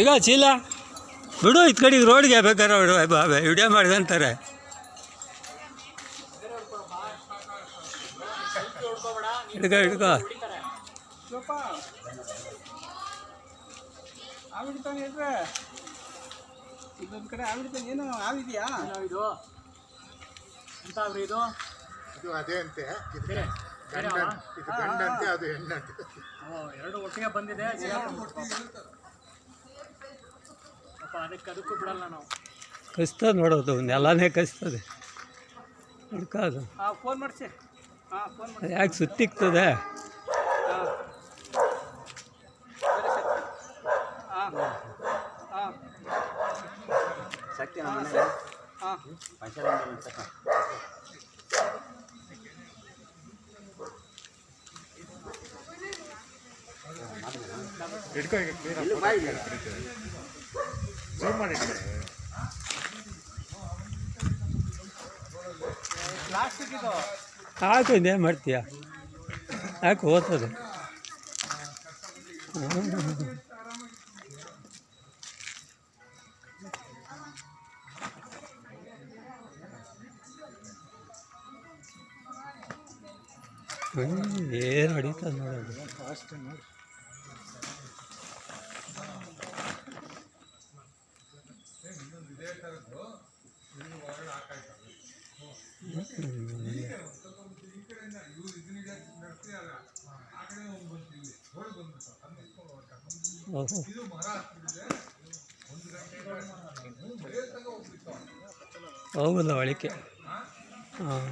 ಈಗ ಚೀಲ ಬಿಡು, ಇತ್ ಕಡೆಗೆ ರೋಡ್ಗೆ ಬೇಕಾದ್ರೆ ವಿಡಿಯೋ ಮಾಡ್ಕೊಂತಾರೆ. ಹಿಡ್ಕೊ ಹಿಡ್ಕೊ. ಇದೊಂದು ಕಡೆ ಆಗ್ಬಿಡ್ತಾನೆ. ಏನು ಆಗಿದೆಯಾ? ಇದು ಎಂತ ಅವ್ರಿ ಇದು? ಇದು ಅದೇ ಅಂತೆ, ಇದು ಗಂಡಂತೆ, ಅದು ಹೆಣ್ಣಂತೆ. ಎರಡು ಒಟ್ಟಿಗೆ ಬಂದಿದೆ. ಅದಕ್ಕೂ ಬಿಡಲ್ಲ ನಾವು. ಕಸ್ತದೆ ನೋಡೋದು, ನೆಲನೇ ಕಸ್ತದೆ. ಹಿಡ್ಕೋದು. ಫೋನ್ ಮಾಡಿಸಿ. ಫೋನ್ ಮಾಡಿ. ಯಾಕೆ ಸುತ್ತಿಕ್ತದೆ? ಶಕ್ತಿ ಹಿಡ್ಕೊ, ಈಗ ಜೂಮ್ ಮಾಡಿ ಪ್ಲಾಸ್ಟಿಕ್ ಇದು ಹಾಕು, ಇನ್ನೇನು ಮಾಡ್ತೀಯ? ಯಾಕೆ ಹೋಗ್ತದೆ? ಏನು ಹೊಡಿತದೆ ನೋಡೋದು. ಹೋಗಲ್ಲ ಒಳಕ್ಕೆ. ಹಾಂ.